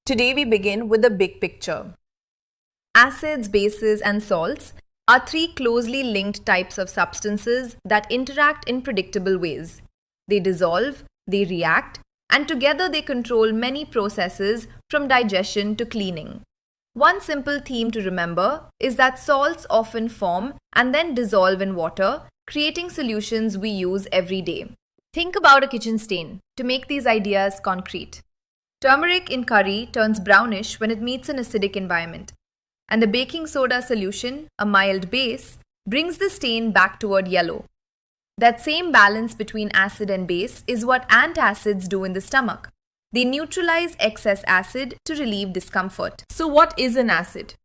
Today we begin with the big picture. Acids, bases, and salts are three closely linked types of substances that interact in predictable ways. They dissolve, they react, and together they control many processes from digestion to cleaning. One simple theme to remember is that salts often form and then dissolve in water, creating solutions we use every day. Think about a kitchen stain to make these ideas concrete. Turmeric in curry turns brownish when it meets an acidic environment, and the baking soda solution, a mild base, brings the stain back toward yellow. That same balance between acid and base is what antacids do in the stomach. They neutralize excess acid to relieve discomfort. So what is an acid?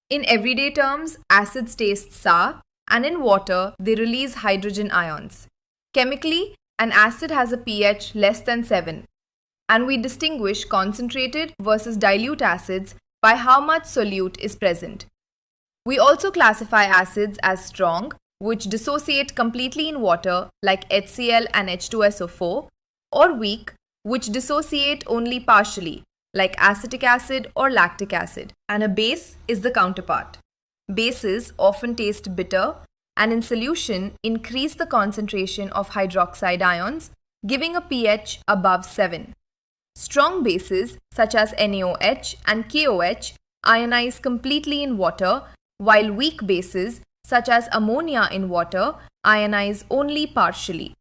In everyday terms, acids taste sour, and in water, they release hydrogen ions. Chemically, an acid has a pH less than 7, and we distinguish concentrated versus dilute acids by how much solute is present. We also classify acids as strong, which dissociate completely in water like HCl and H2SO4, or weak, which dissociate only partially like acetic acid or lactic acid. And a base is the counterpart. Bases often taste bitter and in solution increase the concentration of hydroxide ions, giving a pH above 7. Strong bases such as NaOH and KOH ionize completely in water, while weak bases such as ammonia in water ionize only partially.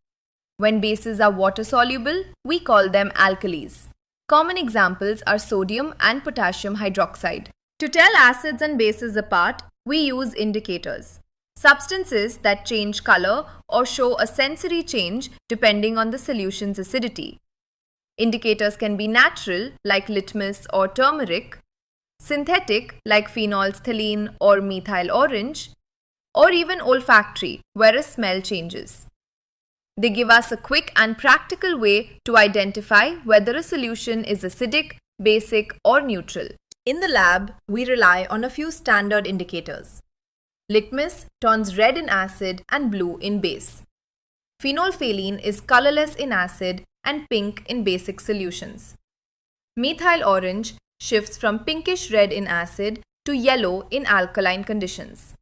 When bases are water-soluble, we call them alkalis. Common examples are sodium and potassium hydroxide. To tell acids and bases apart, we use indicators. Substances that change color or show a sensory change depending on the solution's acidity. Indicators can be natural, like litmus or turmeric, synthetic, like phenolphthalein or methyl orange, or even olfactory, where a smell changes. They give us a quick and practical way to identify whether a solution is acidic, basic, or neutral. In the lab, we rely on a few standard indicators. Litmus turns red in acid and blue in base. Phenolphthalein is colorless in acid and pink in basic solutions. Methyl orange shifts from pinkish red in acid to yellow in alkaline conditions.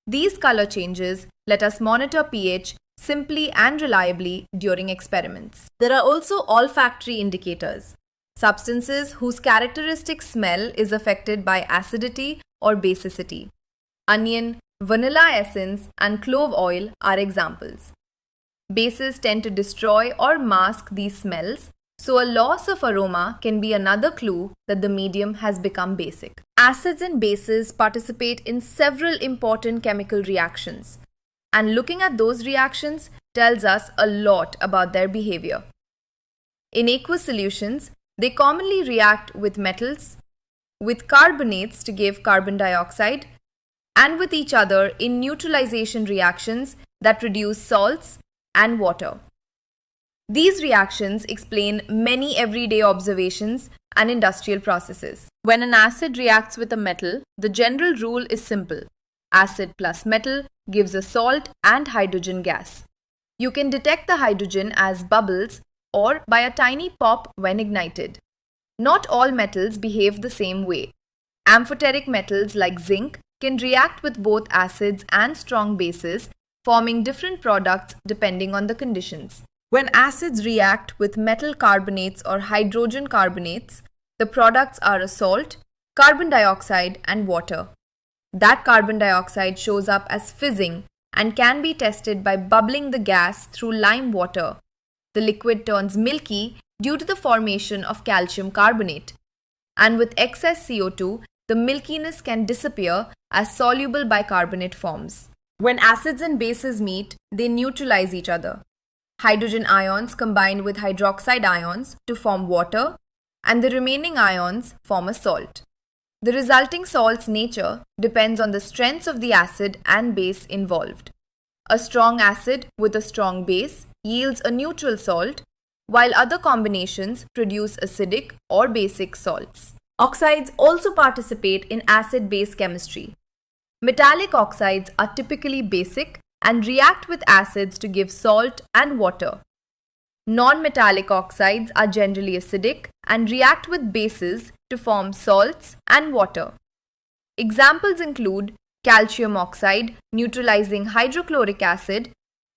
These color changes let us monitor pH simply and reliably during experiments. There are also olfactory indicators, substances whose characteristic smell is affected by acidity or basicity. Onion, vanilla essence, and clove oil are examples. Bases tend to destroy or mask these smells, so a loss of aroma can be another clue that the medium has become basic. Acids and bases participate in several important chemical reactions, and looking at those reactions tells us a lot about their behavior. In aqueous solutions, they commonly react with metals, with carbonates to give carbon dioxide, and with each other in neutralization reactions that produce salts and water. These reactions explain many everyday observations and industrial processes. When an acid reacts with a metal, the general rule is simple. Acid plus metal gives a salt and hydrogen gas. You can detect the hydrogen as bubbles or by a tiny pop when ignited. Not all metals behave the same way. Amphoteric metals like zinc can react with both acids and strong bases, forming different products depending on the conditions. When acids react with metal carbonates or hydrogen carbonates, the products are a salt, carbon dioxide, and water. That carbon dioxide shows up as fizzing and can be tested by bubbling the gas through lime water. The liquid turns milky due to the formation of calcium carbonate. And with excess CO2, the milkiness can disappear as soluble bicarbonate forms. When acids and bases meet, they neutralize each other. Hydrogen ions combine with hydroxide ions to form water, and the remaining ions form a salt. The resulting salt's nature depends on the strengths of the acid and base involved. A strong acid with a strong base yields a neutral salt, while other combinations produce acidic or basic salts. Oxides also participate in acid-base chemistry. Metallic oxides are typically basic and react with acids to give salt and water. Non-metallic oxides are generally acidic and react with bases to form salts and water. Examples include calcium oxide neutralizing hydrochloric acid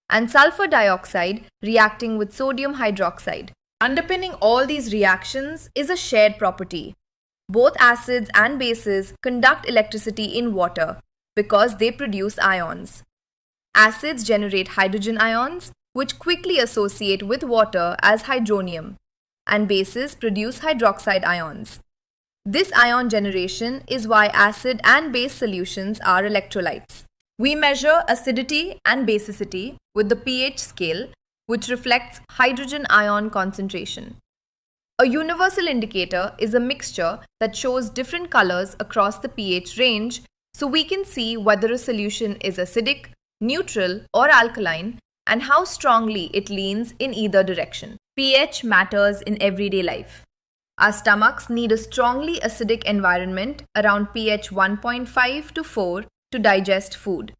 and sulfur dioxide reacting with sodium hydroxide. Underpinning all these reactions is a shared property. Both acids and bases conduct electricity in water because they produce ions. Acids generate hydrogen ions, which quickly associate with water as hydronium, and bases produce hydroxide ions. This ion generation is why acid and base solutions are electrolytes. We measure acidity and basicity with the pH scale, which reflects hydrogen ion concentration. A universal indicator is a mixture that shows different colors across the pH range, so we can see whether a solution is acidic, neutral, or alkaline, and how strongly it leans in either direction. pH matters in everyday life. Our stomachs need a strongly acidic environment around pH 1.5 to 4 to digest food.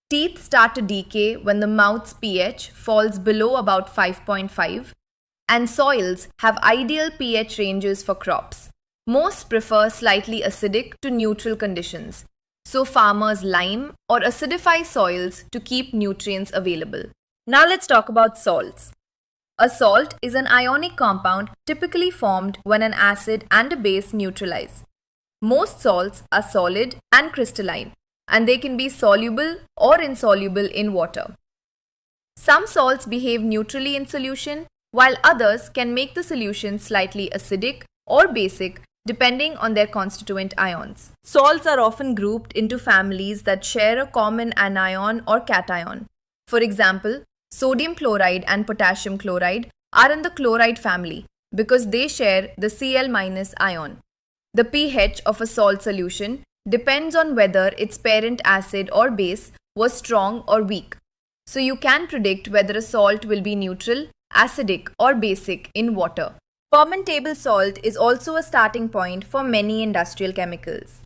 Teeth start to decay when the mouth's pH falls below about 5.5, and soils have ideal pH ranges for crops. Most prefer slightly acidic to neutral conditions, so farmers lime or acidify soils to keep nutrients available. Now let's talk about salts. A salt is an ionic compound typically formed when an acid and a base neutralize. Most salts are solid and crystalline, and they can be soluble or insoluble in water. Some salts behave neutrally in solution, while others can make the solution slightly acidic or basic depending on their constituent ions. Salts are often grouped into families that share a common anion or cation. For example, sodium chloride and potassium chloride are in the chloride family because they share the Cl- ion. The pH of a salt solution depends on whether its parent acid or base was strong or weak. So you can predict whether a salt will be neutral, acidic, or basic in water. Fermentable salt is also a starting point for many industrial chemicals.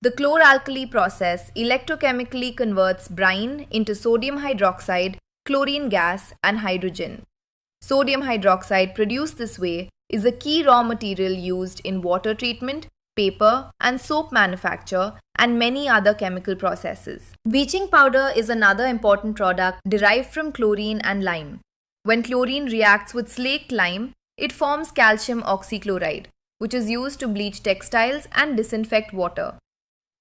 The chloralkali process electrochemically converts brine into sodium hydroxide, chlorine gas, and hydrogen. Sodium hydroxide produced this way is a key raw material used in water treatment, paper and soap manufacture, and many other chemical processes. Bleaching powder is another important product derived from chlorine and lime. When chlorine reacts with slaked lime, it forms calcium oxychloride, which is used to bleach textiles and disinfect water.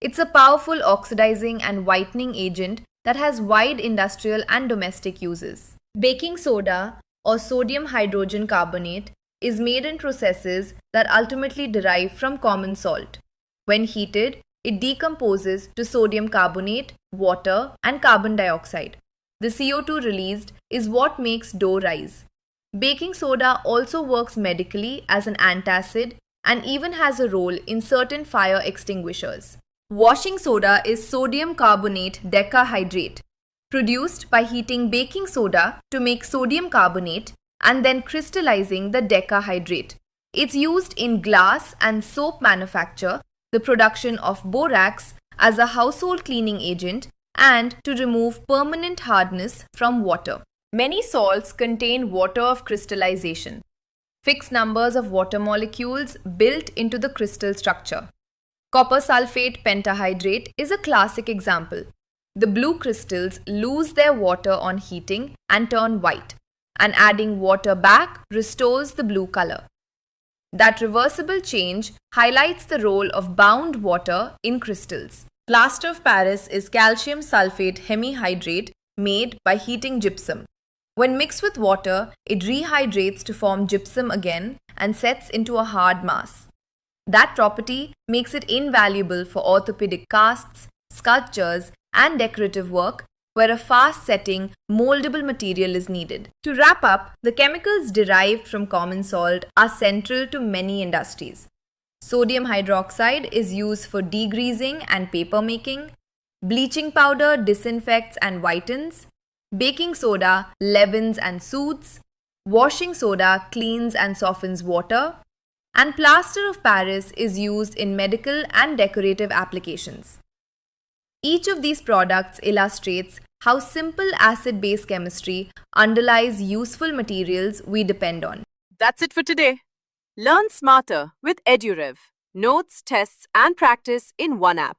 It's a powerful oxidizing and whitening agent that has wide industrial and domestic uses. Baking soda, or sodium hydrogen carbonate, is made in processes that ultimately derive from common salt. When heated, it decomposes to sodium carbonate, water, and carbon dioxide. The CO2 released is what makes dough rise. Baking soda also works medically as an antacid and even has a role in certain fire extinguishers. Washing soda is sodium carbonate decahydrate, produced by heating baking soda to make sodium carbonate and then crystallizing the decahydrate. It's used in glass and soap manufacture, the production of borax as a household cleaning agent, and to remove permanent hardness from water. Many salts contain water of crystallization, fixed numbers of water molecules built into the crystal structure. Copper sulfate pentahydrate is a classic example. The blue crystals lose their water on heating and turn white, and adding water back restores the blue color. That reversible change highlights the role of bound water in crystals. Plaster of Paris is calcium sulfate hemihydrate made by heating gypsum. When mixed with water, it rehydrates to form gypsum again and sets into a hard mass. That property makes it invaluable for orthopedic casts, sculptures, and decorative work where a fast-setting, moldable material is needed. To wrap up, the chemicals derived from common salt are central to many industries. Sodium hydroxide is used for degreasing and paper making. Bleaching powder disinfects and whitens. Baking soda leavens and soothes. Washing soda cleans and softens water. And plaster of Paris is used in medical and decorative applications. Each of these products illustrates how simple acid-base chemistry underlies useful materials we depend on. That's it for today. Learn smarter with EduRev. Notes, tests, and practice in one app.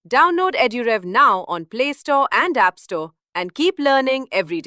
Download EduRev now on Play Store and App Store and keep learning every day.